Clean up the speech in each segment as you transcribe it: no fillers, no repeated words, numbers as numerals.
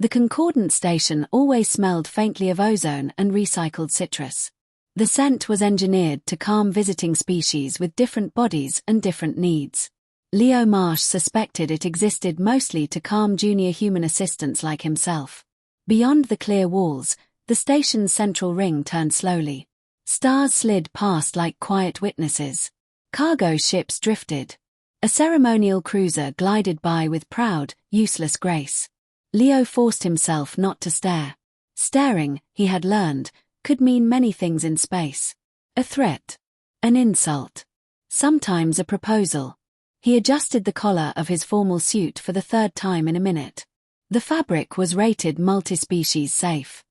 The Concordant station always smelled faintly of ozone and recycled citrus. The scent was engineered to calm visiting species with different bodies and different needs. Leo Marsh suspected it existed mostly to calm junior human assistants like himself. Beyond the clear walls, the station's central ring turned slowly. Stars slid past like quiet witnesses. Cargo ships drifted. A ceremonial cruiser glided by with proud, useless grace. Leo forced himself not to stare. Staring, he had learned, could mean many things in space. A threat. An insult. Sometimes a proposal. He adjusted the collar of his formal suit for the third time in a minute. The fabric was rated multi-species safe.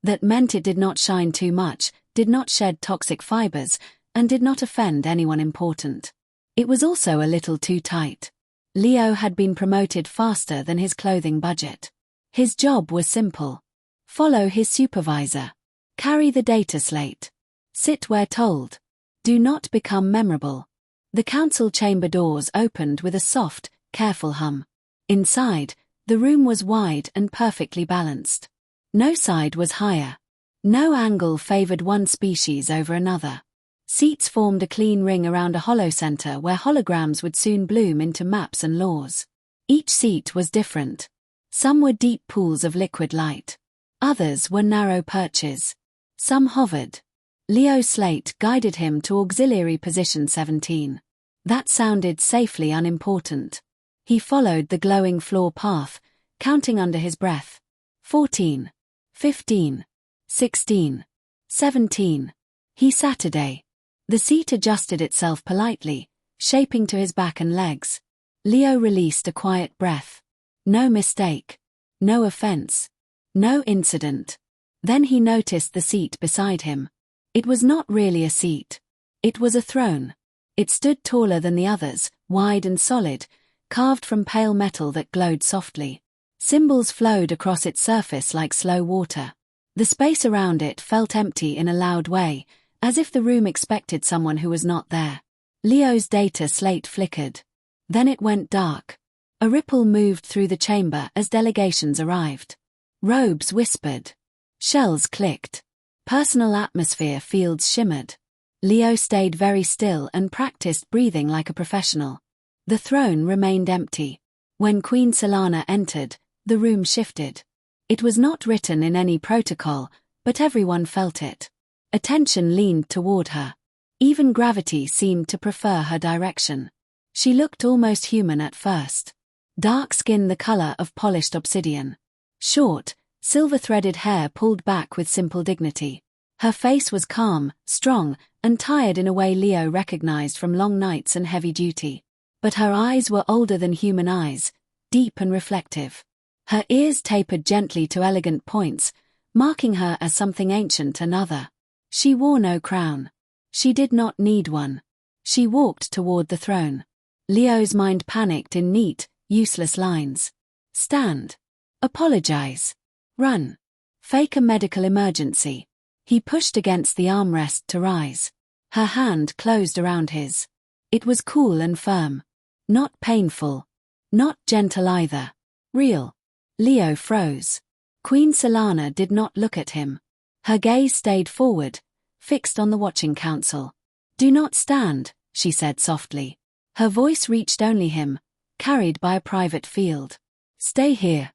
That meant it did not shine too much, did not shed toxic fibers, and did not offend anyone important. It was also a little too tight. Leo had been promoted faster than his clothing budget. His job was simple. Follow his supervisor. Carry the data slate. Sit where told. Do not become memorable. The council chamber doors opened with a soft, careful hum. Inside, the room was wide and perfectly balanced. No side was higher. No angle favored one species over another. Seats formed a clean ring around a hollow center where holograms would soon bloom into maps and laws. Each seat was different. Some were deep pools of liquid light. Others were narrow perches. Some hovered. Leo's slate guided him to auxiliary position 17. That sounded safely unimportant. He followed the glowing floor path, counting under his breath. 14. 15. 16. 17. He Saturday. The seat adjusted itself politely, shaping to his back and legs. Leo released a quiet breath. No mistake. No offense. No incident. Then he noticed the seat beside him. It was not really a seat. It was a throne. It stood taller than the others, wide and solid, carved from pale metal that glowed softly. Symbols flowed across its surface like slow water. The space around it felt empty in a loud way, as if the room expected someone who was not there. Leo's data slate flickered. Then it went dark. A ripple moved through the chamber as delegations arrived. Robes whispered. Shells clicked. Personal atmosphere fields shimmered. Leo stayed very still and practiced breathing like a professional. The throne remained empty. When Queen Solana entered, the room shifted. It was not written in any protocol, but everyone felt it. Attention leaned toward her. Even gravity seemed to prefer her direction. She looked almost human at first. Dark skin the color of polished obsidian. Short, silver-threaded hair pulled back with simple dignity. Her face was calm, strong, and tired in a way Leo recognized from long nights and heavy duty. But her eyes were older than human eyes, deep and reflective. Her ears tapered gently to elegant points, marking her as something ancient and other. She wore no crown. She did not need one. She walked toward the throne. Leo's mind panicked in neat, useless lines. Stand. Apologize. Run. Fake a medical emergency. He pushed against the armrest to rise. Her hand closed around his. It was cool and firm. Not painful. Not gentle either. Real. Leo froze. Queen Solana did not look at him. Her gaze stayed forward, fixed on the watching council. Do not stand, she said softly. Her voice reached only him, carried by a private field. Stay here.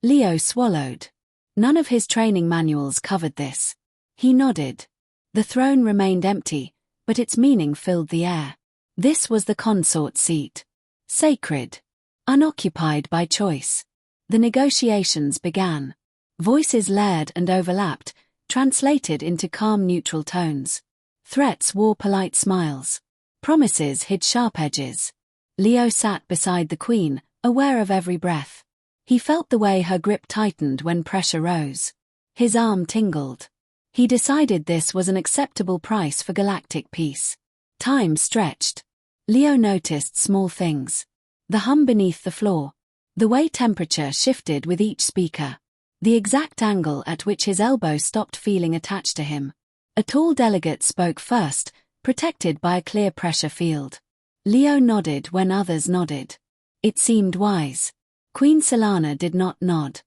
Leo swallowed. None of his training manuals covered this. He nodded. The throne remained empty, but its meaning filled the air. This was the consort seat. Sacred. Unoccupied by choice. The negotiations began. Voices layered and overlapped, translated into calm neutral tones. Threats wore polite smiles. Promises hid sharp edges. Leo sat beside the queen, aware of every breath. He felt the way her grip tightened when pressure rose. His arm tingled. He decided this was an acceptable price for galactic peace. Time stretched. Leo noticed small things. The hum beneath the floor. The way temperature shifted with each speaker. The exact angle at which his elbow stopped feeling attached to him. A tall delegate spoke first, protected by a clear pressure field. Leo nodded when others nodded. It seemed wise. Queen Solana did not nod.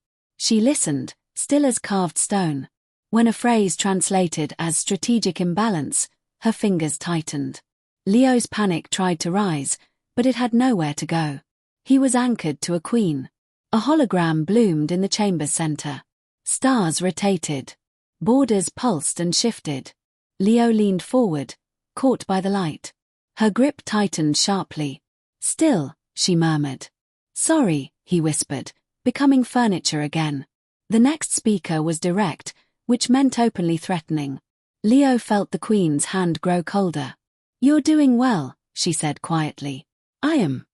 She listened, still as carved stone. When a phrase translated as strategic imbalance, her fingers tightened. Leo's panic tried to rise, but it had nowhere to go. He was anchored to a queen. A hologram bloomed in the chamber's center. Stars rotated. Borders pulsed and shifted. Leo leaned forward, caught by the light. Her grip tightened sharply. "Still," she murmured. "Sorry," he whispered, becoming furniture again. The next speaker was direct, which meant openly threatening. Leo felt the queen's hand grow colder. "You're doing well," she said quietly. "I am."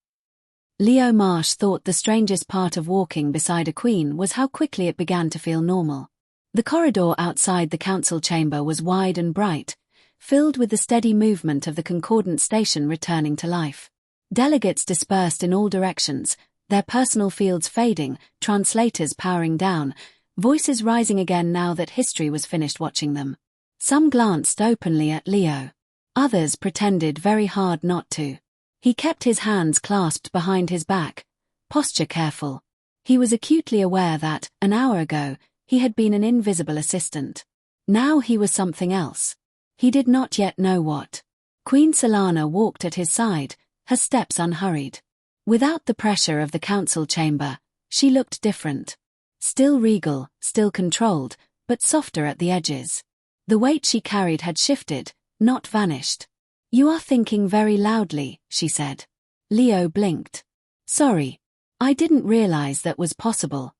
Leo Marsh thought the strangest part of walking beside a queen was how quickly it began to feel normal. The corridor outside the council chamber was wide and bright, filled with the steady movement of the Concordant station returning to life. Delegates dispersed in all directions, their personal fields fading, translators powering down, voices rising again now that history was finished watching them. Some glanced openly at Leo. Others pretended very hard not to. He kept his hands clasped behind his back, posture careful. He was acutely aware that, an hour ago, he had been an invisible assistant. Now he was something else. He did not yet know what. Queen Solana walked at his side, her steps unhurried. Without the pressure of the council chamber, she looked different. Still regal, still controlled, but softer at the edges. The weight she carried had shifted, not vanished. "You are thinking very loudly," she said. Leo blinked. "Sorry. I didn't realize that was possible."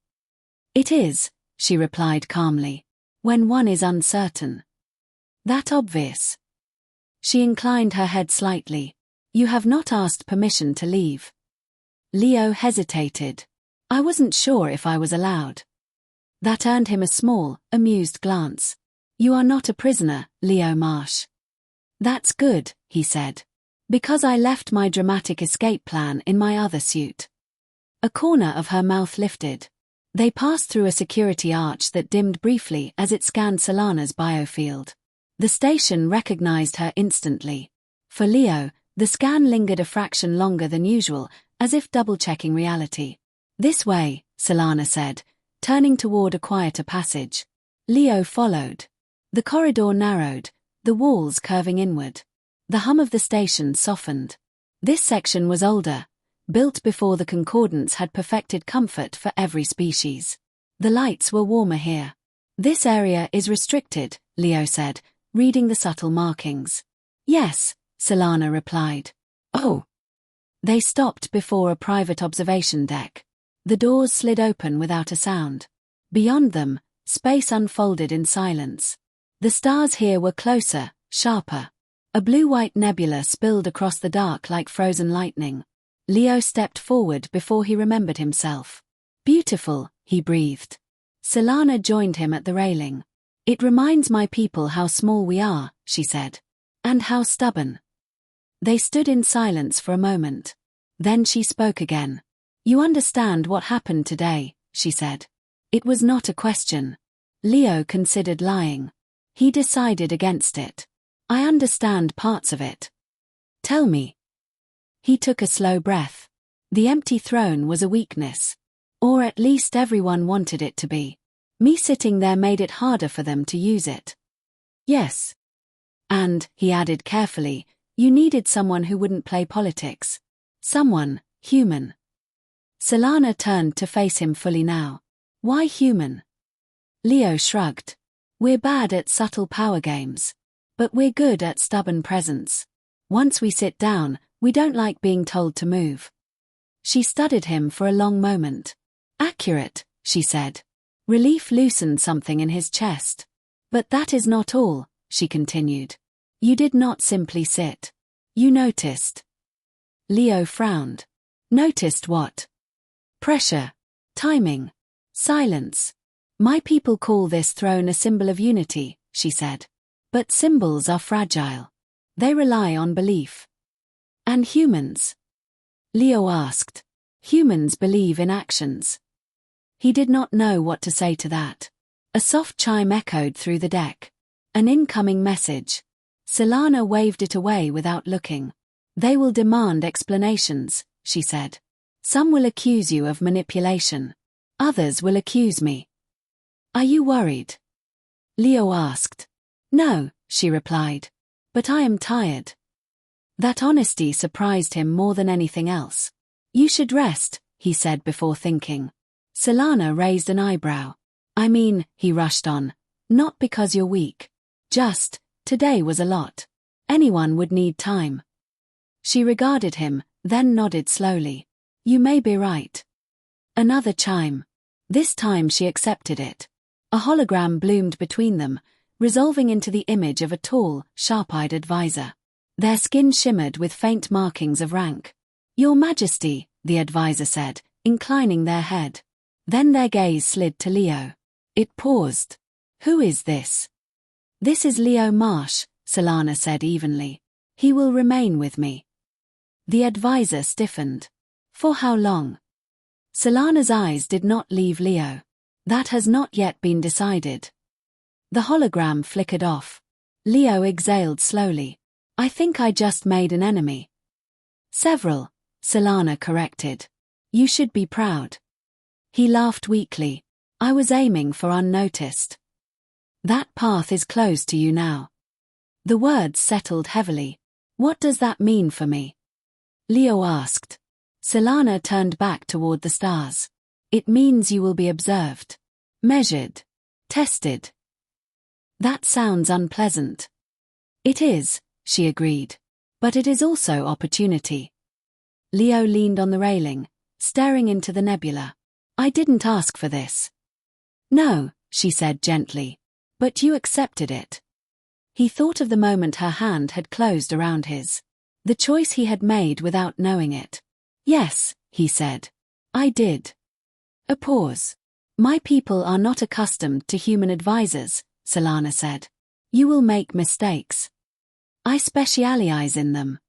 "It is," she replied calmly, "when one is uncertain." "That obvious?" She inclined her head slightly. "You have not asked permission to leave." Leo hesitated. "I wasn't sure if I was allowed." That earned him a small, amused glance. "You are not a prisoner, Leo Marsh." "That's good," he said. "Because I left my dramatic escape plan in my other suit." A corner of her mouth lifted. They passed through a security arch that dimmed briefly as it scanned Solana's biofield. The station recognized her instantly. For Leo, the scan lingered a fraction longer than usual, as if double-checking reality. "This way," Solana said, turning toward a quieter passage. Leo followed. The corridor narrowed, the walls curving inward. The hum of the station softened. This section was older, built before the Concordants had perfected comfort for every species. The lights were warmer here. "This area is restricted," Leo said, reading the subtle markings. "Yes," Solana replied. "Oh." They stopped before a private observation deck. The doors slid open without a sound. Beyond them, space unfolded in silence. The stars here were closer, sharper. A blue-white nebula spilled across the dark like frozen lightning. Leo stepped forward before he remembered himself. "Beautiful," he breathed. Solana joined him at the railing. "It reminds my people how small we are," she said. "And how stubborn." They stood in silence for a moment. Then she spoke again. "You understand what happened today," she said. It was not a question. Leo considered lying. He decided against it. "I understand parts of it." "Tell me." He took a slow breath. The empty throne was a weakness. Or at least everyone wanted it to be. Me sitting there made it harder for them to use it. "Yes. And," he added carefully, "you needed someone who wouldn't play politics. Someone, human." Solana turned to face him fully now. "Why human?" Leo shrugged. "We're bad at subtle power games. But we're good at stubborn presence. Once we sit down, we don't like being told to move." She studied him for a long moment. "Accurate," she said. Relief loosened something in his chest. "But that is not all," she continued. "You did not simply sit. You noticed." Leo frowned. "Noticed what?" "Pressure. Timing. Silence. My people call this throne a symbol of unity," she said. "But symbols are fragile. They rely on belief." "And humans?" Leo asked. "Humans believe in actions." He did not know what to say to that. A soft chime echoed through the deck. An incoming message. Solana waved it away without looking. "They will demand explanations," she said. "Some will accuse you of manipulation. Others will accuse me. Are you worried? Leo asked. No, she replied. But I am tired. That honesty surprised him more than anything else. You should rest, he said before thinking. Solana raised an eyebrow. I mean, he rushed on, not because you're weak. Just, today was a lot. Anyone would need time. She regarded him, then nodded slowly. You may be right. Another chime. This time she accepted it. A hologram bloomed between them, resolving into the image of a tall, sharp-eyed advisor. Their skin shimmered with faint markings of rank. Your Majesty, the advisor said, inclining their head. Then their gaze slid to Leo. It paused. Who is this? This is Leo Marsh, Solana said evenly. He will remain with me. The advisor stiffened. For how long? Solana's eyes did not leave Leo. That has not yet been decided. The hologram flickered off. Leo exhaled slowly. I think I just made an enemy. Several, Solana corrected. You should be proud. He laughed weakly. I was aiming for unnoticed. That path is closed to you now. The words settled heavily. What does that mean for me? Leo asked. Solana turned back toward the stars. It means you will be observed. Measured. Tested. That sounds unpleasant. It is, she agreed. But it is also opportunity. Leo leaned on the railing, staring into the nebula. I didn't ask for this. No, she said gently. But you accepted it. He thought of the moment her hand had closed around his. The choice he had made without knowing it. Yes, he said. I did. A pause. My people are not accustomed to human advisors, Solana said. You will make mistakes. I specialize in them.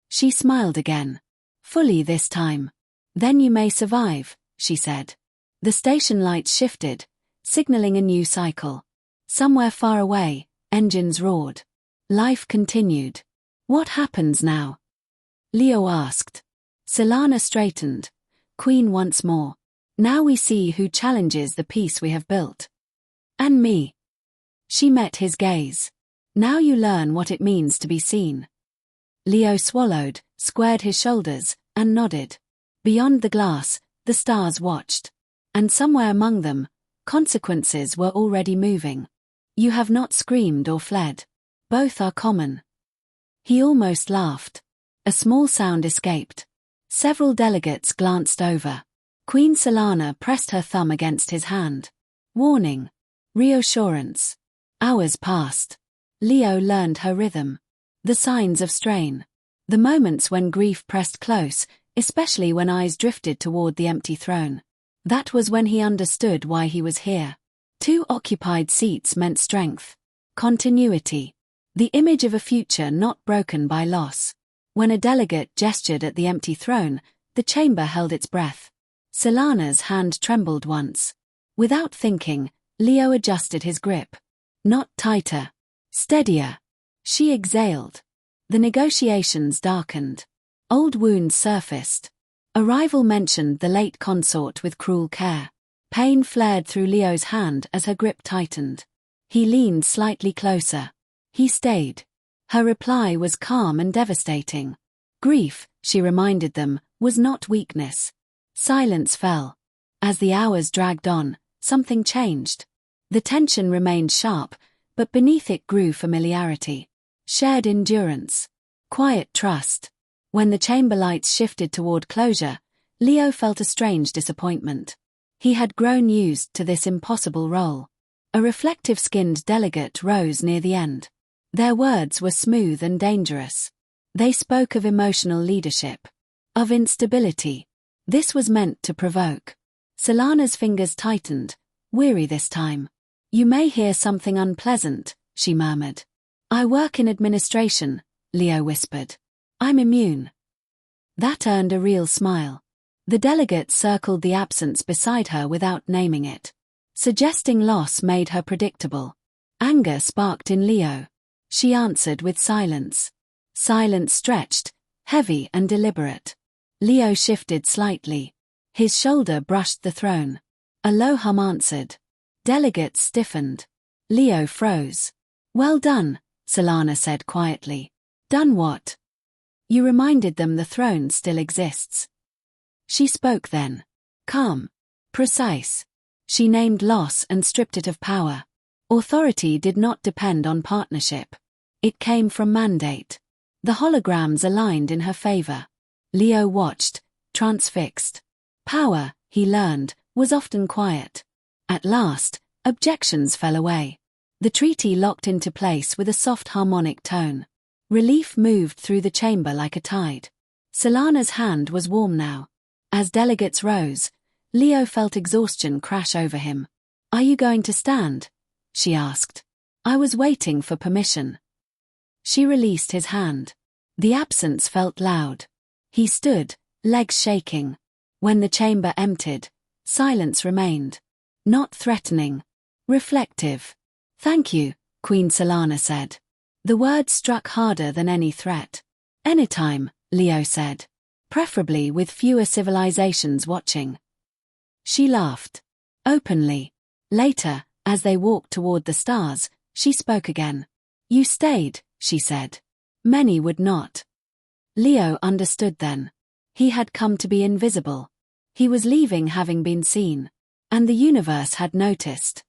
She smiled again. Fully this time. Then you may survive, she said. The station lights shifted, signaling a new cycle. Somewhere far away, engines roared. Life continued. What happens now? Leo asked. Solana straightened. Queen once more. Now we see who challenges the peace we have built. And me. She met his gaze. Now you learn what it means to be seen. Leo swallowed, squared his shoulders, and nodded. Beyond the glass, the stars watched. And somewhere among them, consequences were already moving. You have not screamed or fled. Both are common. He almost laughed. A small sound escaped. Several delegates glanced over. Queen Solana pressed her thumb against his hand. Warning. Reassurance. Hours passed. Leo learned her rhythm. The signs of strain. The moments when grief pressed close, especially when eyes drifted toward the empty throne. That was when he understood why he was here. 2 occupied seats meant strength. Continuity. The image of a future not broken by loss. When a delegate gestured at the empty throne, the chamber held its breath. Solana's hand trembled once. Without thinking, Leo adjusted his grip. Not tighter. Steadier. She exhaled. The negotiations darkened. Old wounds surfaced. A rival mentioned the late consort with cruel care. Pain flared through Leo's hand as her grip tightened. He leaned slightly closer. He stayed. Her reply was calm and devastating. Grief, she reminded them, was not weakness. Silence fell. As the hours dragged on, something changed. The tension remained sharp, but beneath it grew familiarity. Shared endurance. Quiet trust. When the chamber lights shifted toward closure, Leo felt a strange disappointment. He had grown used to this impossible role. A reflective-skinned delegate rose near the end. Their words were smooth and dangerous. They spoke of emotional leadership. Of instability. This was meant to provoke. Solana's fingers tightened, weary this time. You may hear something unpleasant, she murmured. I work in administration, Leo whispered. I'm immune. That earned a real smile. The delegate circled the absence beside her without naming it. Suggesting loss made her predictable. Anger sparked in Leo. She answered with silence. Silence stretched, heavy and deliberate. Leo shifted slightly. His shoulder brushed the throne. A low hum answered. Delegates stiffened. Leo froze. Well done, Solana said quietly. Done what? You reminded them the throne still exists. She spoke then. Calm. Precise. She named loss and stripped it of power. Authority did not depend on partnership. It came from mandate. The holograms aligned in her favor. Leo watched, transfixed. Power, he learned, was often quiet. At last, objections fell away. The treaty locked into place with a soft harmonic tone. Relief moved through the chamber like a tide. Solana's hand was warm now. As delegates rose, Leo felt exhaustion crash over him. Are you going to stand? She asked. I was waiting for permission. She released his hand. The absence felt loud. He stood, legs shaking. When the chamber emptied, silence remained. Not threatening. Reflective. Thank you, Queen Solana said. The words struck harder than any threat. Anytime, Leo said. Preferably with fewer civilizations watching. She laughed. Openly. Later, as they walked toward the stars, she spoke again. You stayed, she said. Many would not. Leo understood then. He had come to be invisible. He was leaving having been seen. And the universe had noticed.